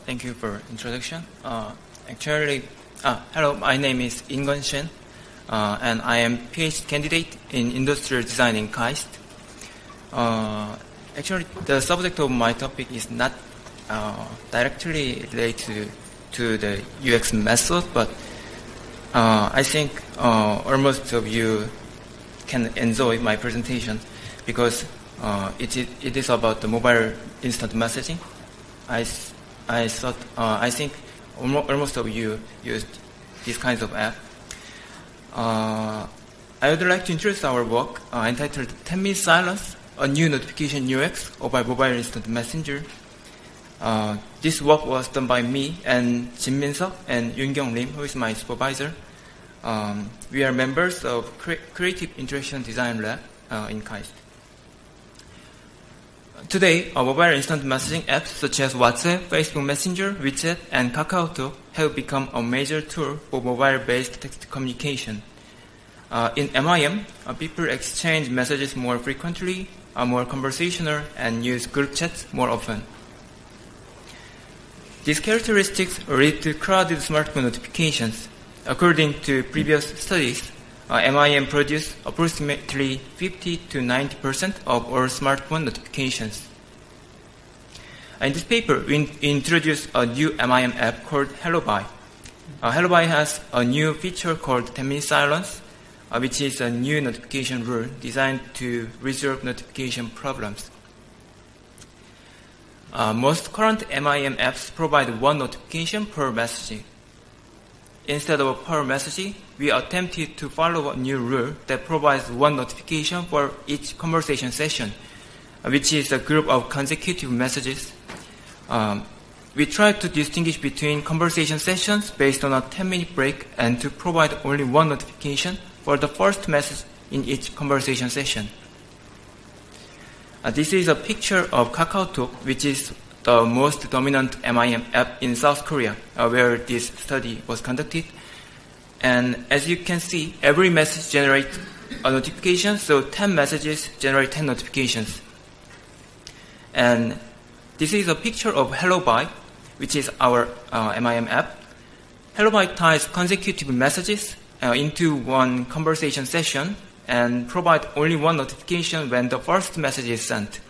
Thank you for introduction. Hello, my name is In-geon Shin, and I am PhD candidate in industrial design in KAIST. Actually, the subject of my topic is not directly related to the UX method, but I think almost of you can enjoy my presentation because it is about the mobile instant messaging. I think almost of you use these kinds of app. I would like to introduce our work entitled 10-minute silence, a new notification UX of our mobile instant messenger. This work was done by me and Jin-min Seok and Youn-kyung, who is my supervisor. We are members of Creative Interaction Design Lab in KAIST. Today, mobile instant messaging apps such as WhatsApp, Facebook Messenger, WeChat, and KakaoTalk have become a major tool for mobile-based text communication. In MIM, people exchange messages more frequently, are more conversational, and use group chats more often. These characteristics lead to crowded smartphone notifications. According to previous studies, MIM produces approximately 50 to 90% of all smartphone notifications. In this paper, we introduced a new MIM app called HelloBy. HelloBy has a new feature called 10-minute silence, which is a new notification rule designed to resolve notification problems. Most current MIM apps provide one notification per message. Instead of per message, we attempted to follow a new rule that provides one notification for each conversation session, which is a group of consecutive messages. We tried to distinguish between conversation sessions based on a 10-minute break and to provide only one notification for the first message in each conversation session. This is a picture of KakaoTalk, which is the most dominant MIM app in South Korea, where this study was conducted. And as you can see, every message generates a notification, so 10 messages generate 10 notifications. And this is a picture of HelloBy, which is our MIM app. HelloBy ties consecutive messages into one conversation session and provide only one notification when the first message is sent.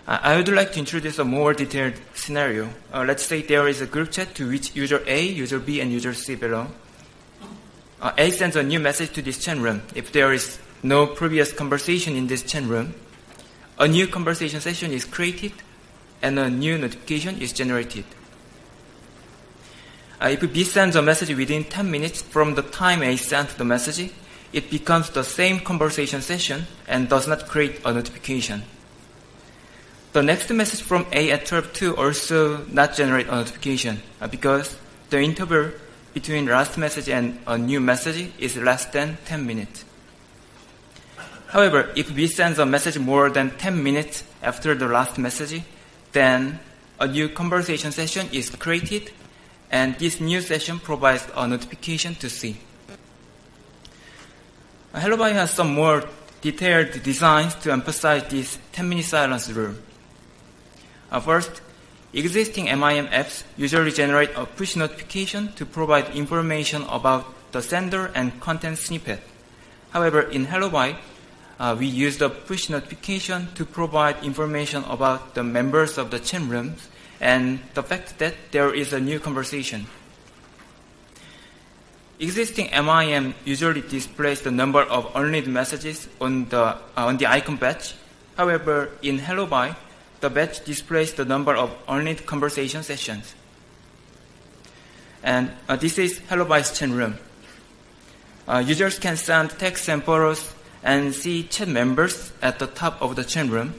I would like to introduce a more detailed scenario. Let's say there is a group chat to which user A, user B, and user C belong. A sends a new message to this chat room. If there is no previous conversation in this chat room, a new conversation session is created and a new notification is generated. If B sends a message within 10 minutes from the time A sent the message, it becomes the same conversation session and does not create a notification. The next message from A at 12:02 also not generate a notification because the interval between last message and a new message is less than 10 minutes. However, if B sends a message more than 10 minutes after the last message, then a new conversation session is created and this new session provides a notification to C. HelloBy has some more detailed designs to emphasize this 10-minute silence rule. First, existing MIM apps usually generate a push notification to provide information about the sender and content snippet. However, in HelloBy, we use the push notification to provide information about the members of the chat rooms and the fact that there is a new conversation. Existing MIM usually displays the number of unread messages on the icon badge. However, in HelloBy, the badge displays the number of unread conversation sessions. And this is HelloBy's chat room. Users can send text and photos and see chat members at the top of the chat room.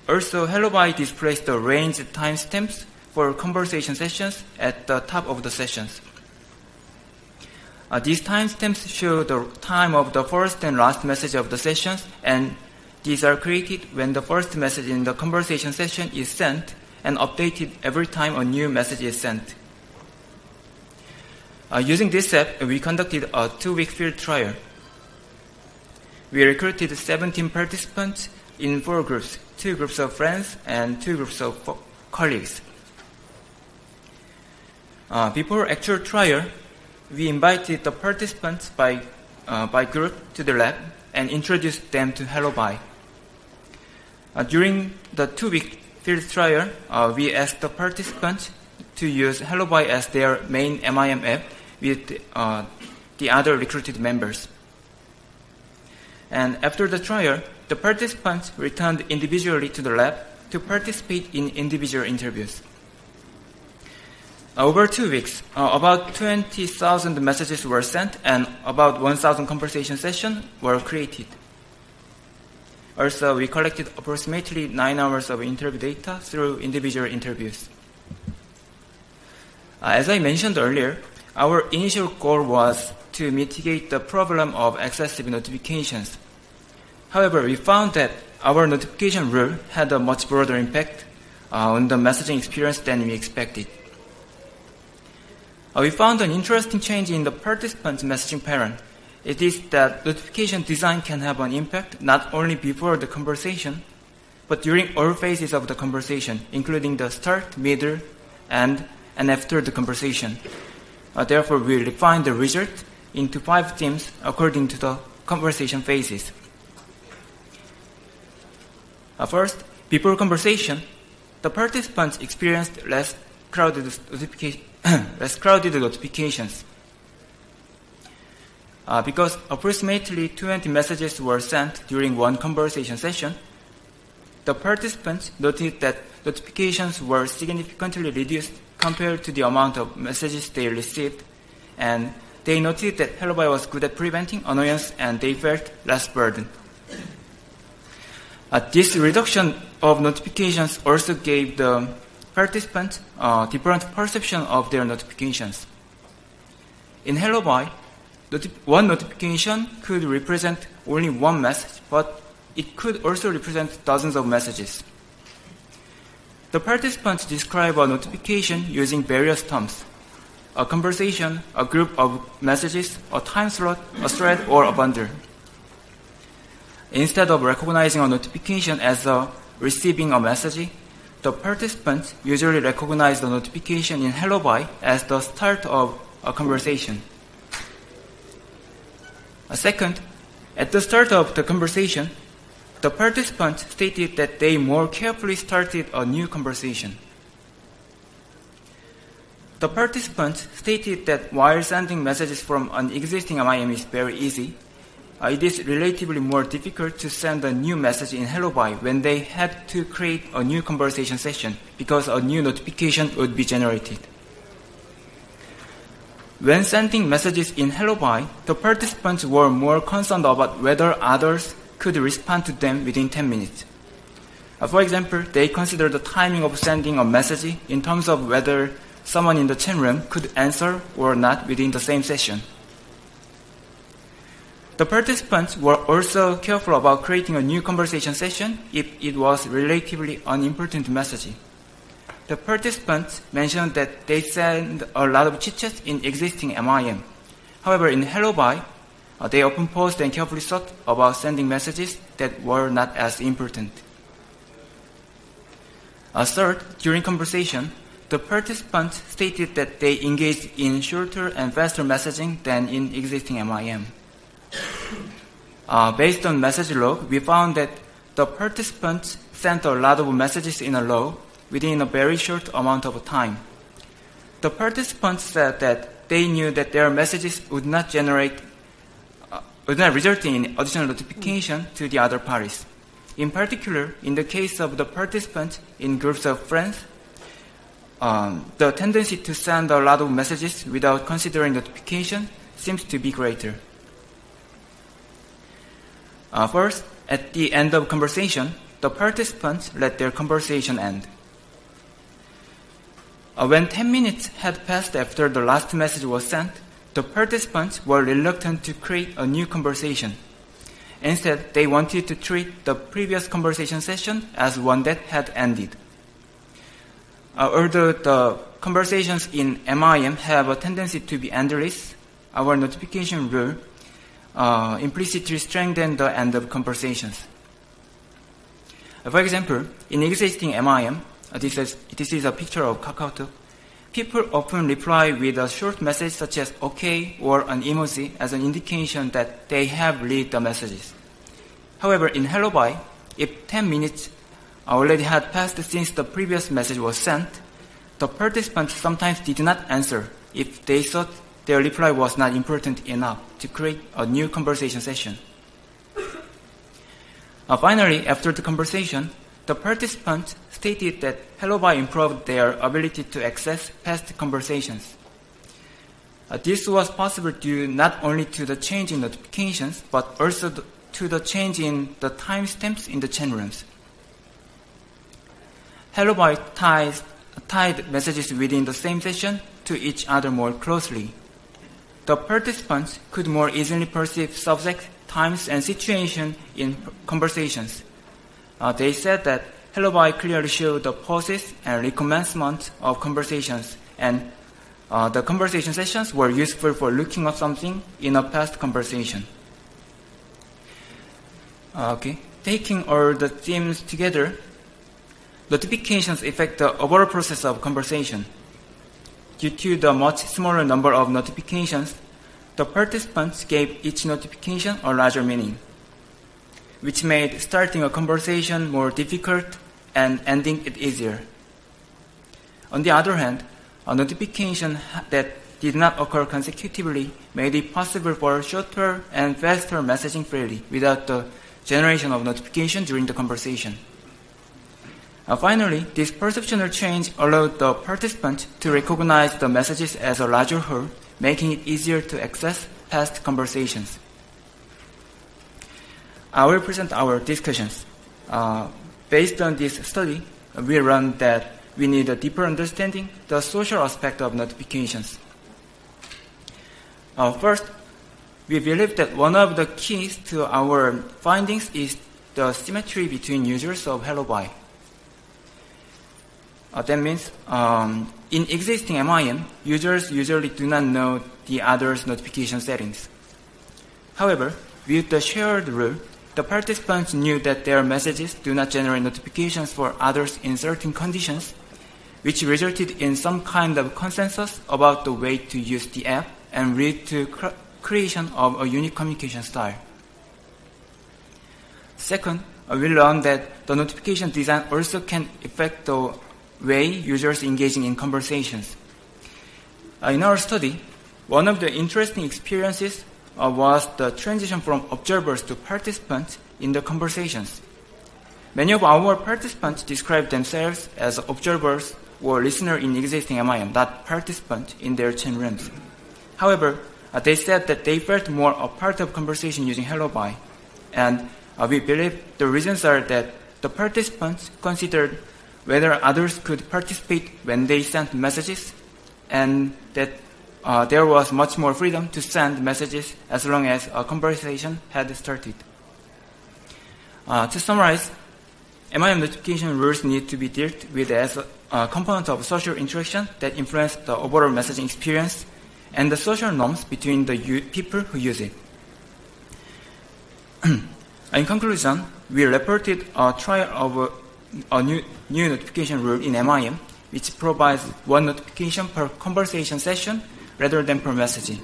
Also, HelloBy displays the range timestamps for conversation sessions at the top of the sessions. These timestamps show the time of the first and last message of the sessions, and these are created when the first message in the conversation session is sent and updated every time a new message is sent. Using this app, we conducted a 2-week field trial. We recruited 17 participants in 4 groups, 2 groups of friends and 2 groups of colleagues. Before actual trial, we invited the participants by group to the lab and introduced them to Hello Bye. During the 2-week field trial, we asked the participants to use Hello Bye as their main MIM app with the other recruited members. And after the trial, the participants returned individually to the lab to participate in individual interviews. Over 2 weeks, about 20,000 messages were sent and about 1,000 conversation sessions were created. Also, we collected approximately 9 hours of interview data through individual interviews. As I mentioned earlier, our initial goal was to mitigate the problem of excessive notifications. However, we found that our notification rule had a much broader impact on the messaging experience than we expected. We found an interesting change in the participants' messaging pattern. It is that notification design can have an impact not only before the conversation, but during all phases of the conversation, including the start, middle, and after the conversation. Therefore, we refined the result into 5 themes according to the conversation phases. First, before conversation, the participants experienced less crowded notifications. Because approximately 20 messages were sent during one conversation session, the participants noted that notifications were significantly reduced compared to the amount of messages they received, and they noted that Hello Bye was good at preventing annoyance and they felt less burdened. This reduction of notifications also gave the participants a different perception of their notifications. In Hello Bye, one notification could represent only one message, but it could also represent dozens of messages. The participants describe a notification using various terms: a conversation, a group of messages, a time slot, a thread, or a bundle. Instead of recognizing a notification as receiving a message, the participants usually recognize the notification in Hello Bye as the start of a conversation. Second, at the start of the conversation, the participants stated that they more carefully started a new conversation. The participants stated that while sending messages from an existing MIM is very easy, it is relatively more difficult to send a new message in Hello Bye when they had to create a new conversation session because a new notification would be generated. When sending messages in Hello Bye, the participants were more concerned about whether others could respond to them within 10 minutes. For example, they considered the timing of sending a message in terms of whether someone in the chat room could answer or not within the same session. The participants were also careful about creating a new conversation session if it was relatively unimportant message. The participants mentioned that they send a lot of chit-chats in existing MIM. However, in Hello Bye, they often paused and carefully thought about sending messages that were not as important. Third, during conversation, the participants stated that they engaged in shorter and faster messaging than in existing MIM. Based on message log, we found that the participants sent a lot of messages in a row within a very short amount of time. The participants said that they knew that their messages would not result in additional notification to the other parties. In particular, in the case of the participants in groups of friends, the tendency to send a lot of messages without considering notification seems to be greater. First, at the end of conversation, the participants let their conversation end. When 10 minutes had passed after the last message was sent, the participants were reluctant to create a new conversation. Instead, they wanted to treat the previous conversation session as one that had ended. Although the conversations in MIM have a tendency to be endless, our notification rule implicitly strengthened the end of conversations. For example, in existing MIM, this is a picture of KakaoTalk. People often reply with a short message such as OK or an emoji as an indication that they have read the messages. However, in Hello Bye, if 10 minutes already had passed since the previous message was sent, the participants sometimes did not answer if they thought their reply was not important enough to create a new conversation session. Finally, after the conversation, the participants stated that Hello Bye improved their ability to access past conversations. This was possible due not only to the change in notifications, but also to the change in the timestamps in the chat rooms. Hello Bye tied messages within the same session to each other more closely. The participants could more easily perceive subject, times, and situation in conversations. They said that Hello Bye clearly showed the pauses and recommencement of conversations, and the conversation sessions were useful for looking up something in a past conversation. Taking all the themes together, notifications affect the overall process of conversation. Due to the much smaller number of notifications, the participants gave each notification a larger meaning, which made starting a conversation more difficult and ending it easier. On the other hand, a notification that did not occur consecutively made it possible for shorter and faster messaging freely without the generation of notification during the conversation. Finally, this perceptual change allowed the participant to recognize the messages as a larger whole, making it easier to access past conversations. I will present our discussions. Based on this study, we learned that we need a deeper understanding the social aspect of notifications. First, we believe that one of the keys to our findings is the symmetry between users of Hello Bye. That means in existing MIM, users usually do not know the other's notification settings. However, with the shared rule, the participants knew that their messages do not generate notifications for others in certain conditions, which resulted in some kind of consensus about the way to use the app and lead to creation of a unique communication style. Second, we learned that the notification design also can affect the way users engaging in conversations. In our study, one of the interesting experiences was the transition from observers to participants in the conversations. Many of our participants described themselves as observers or listeners in existing MIM, not participants in their chat rooms. However, they said that they felt more a part of conversation using Hello Bye, and we believe the reasons are that the participants considered whether others could participate when they sent messages, and that there was much more freedom to send messages as long as a conversation had started. To summarize, MIM notification rules need to be dealt with as a component of social interaction that influence the overall messaging experience and the social norms between the people who use it. In conclusion, we reported a trial of a new notification rule in MIM, which provides one notification per conversation session rather than per messaging.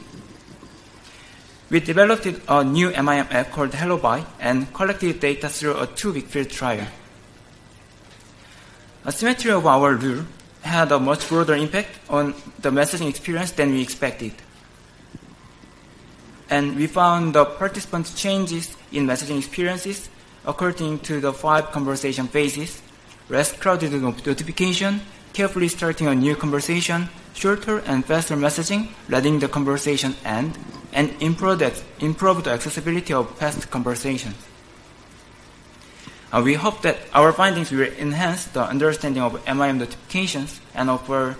We developed a new MIM app called Hello Bye and collected data through a 2-week field trial. A symmetry of our rule had a much broader impact on the messaging experience than we expected. And we found the participant changes in messaging experiences according to the 5 conversation phases: less crowded notification, carefully starting a new conversation, shorter and faster messaging, letting the conversation end, and improved the accessibility of past conversations. We hope that our findings will enhance the understanding of MIM notifications and offer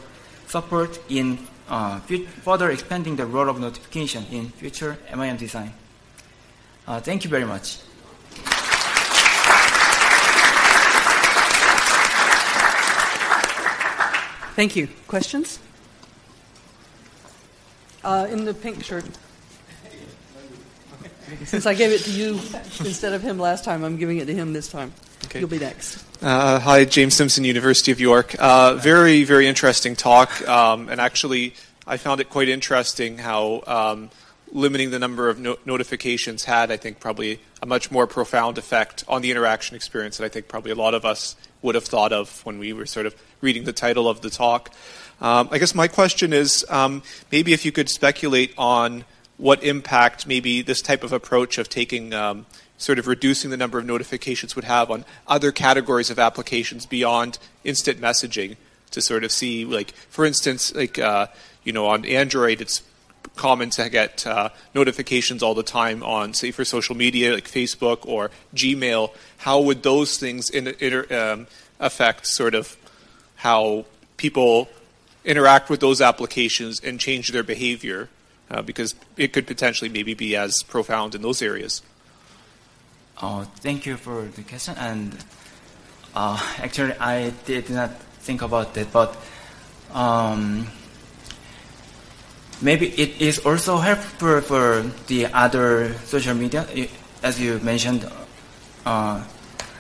support in further expanding the role of notification in future MIM design. Thank you very much. Thank you. Questions? In the pink shirt. Since I gave it to you instead of him last time, I'm giving it to him this time. You'll be next. Hi, James Simpson, University of York. Very, very interesting talk. And actually, I found it quite interesting how limiting the number of notifications had, I think, probably a much more profound effect on the interaction experience that I think probably a lot of us would have thought of when we were sort of reading the title of the talk. I guess my question is, maybe if you could speculate on what impact maybe this type of approach of taking sort of reducing the number of notifications would have on other categories of applications beyond instant messaging, to sort of see, like, for instance, like, on Android, it's common to get notifications all the time on, say, for social media, like Facebook or Gmail. How would those things affect sort of how people interact with those applications and change their behavior? Because it could potentially maybe be as profound in those areas. Thank you for the question. And actually, I did not think about that, but maybe it is also helpful for the other social media, as you mentioned,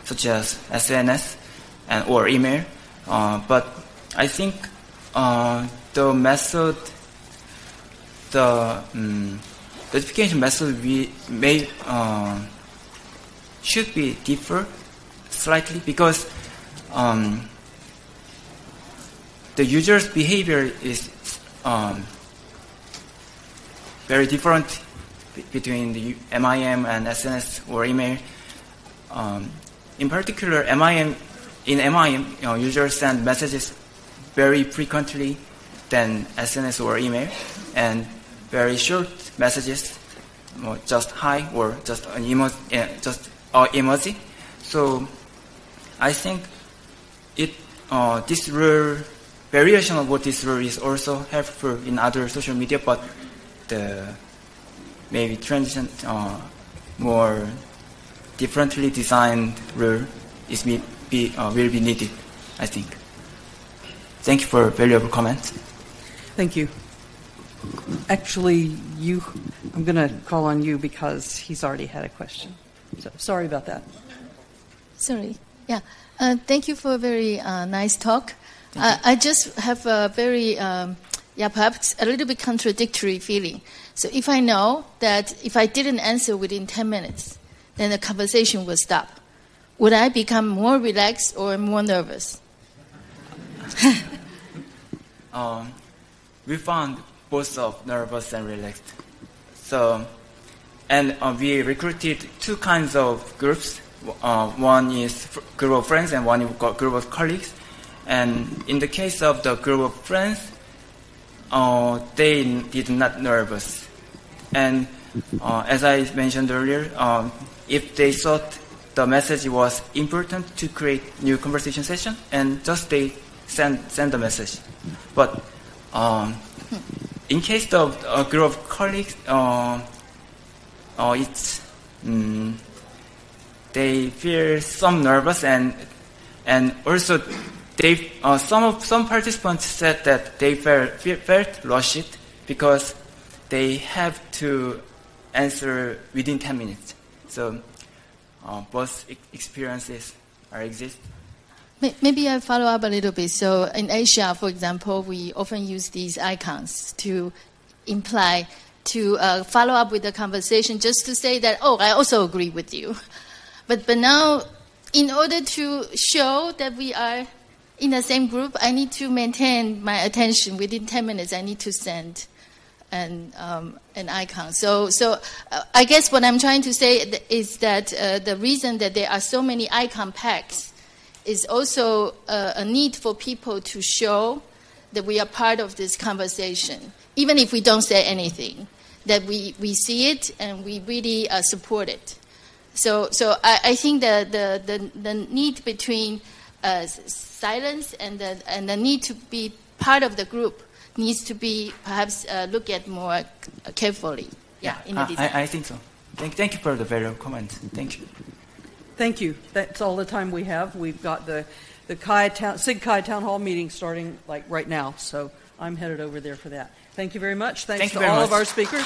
such as SNS or email. But I think the method, the notification method should be differ slightly, because the user's behavior is very different between the MIM and SNS or email. In particular, in MIM, users send messages very frequently than SNS or email, and very short messages, just hi or just an emoji. So I think this rule, variation of what this rule is also helpful in other social media, but the maybe transition more differently designed rule will be needed, I think. Thank you for valuable comments. Thank you. Actually, I'm going to call on you because he's already had a question. So, sorry about that. Sorry. Yeah. Thank you for a very nice talk. I just have a very, perhaps a little bit contradictory feeling. So if I know that if I didn't answer within 10 minutes, then the conversation will stop, would I become more relaxed or more nervous? We found both of nervous and relaxed. So, and we recruited two kinds of groups. One is group of friends and one is group of colleagues. And in the case of the group of friends, they did not nervous. And as I mentioned earlier, if they thought the message was important to create new conversation session, and just they send the message. But in case of a group of colleagues, it's they feel some nervous, and also they some participants said that they felt rushed because they have to answer within 10 minutes. So both experiences exist. Maybe I follow up a little bit. So in Asia, for example, we often use these icons to imply, to follow up with the conversation, just to say that, oh, I also agree with you. But now, in order to show that we are in the same group, I need to maintain my attention. Within 10 minutes, I need to send an icon. So I guess what I'm trying to say is that the reason that there are so many icon packs is also a need for people to show that we are part of this conversation, even if we don't say anything, that we see it and we really support it. So I think the need between silence and the need to be part of the group needs to be perhaps looked at more carefully. Yeah, in the design. I think so. Thank you for the very comment. Thank you. Thank you. That's all the time we have. We've got the SIG Kai Town Hall meeting starting like right now, so I'm headed over there for that. Thank you very much. Thanks to all of our speakers.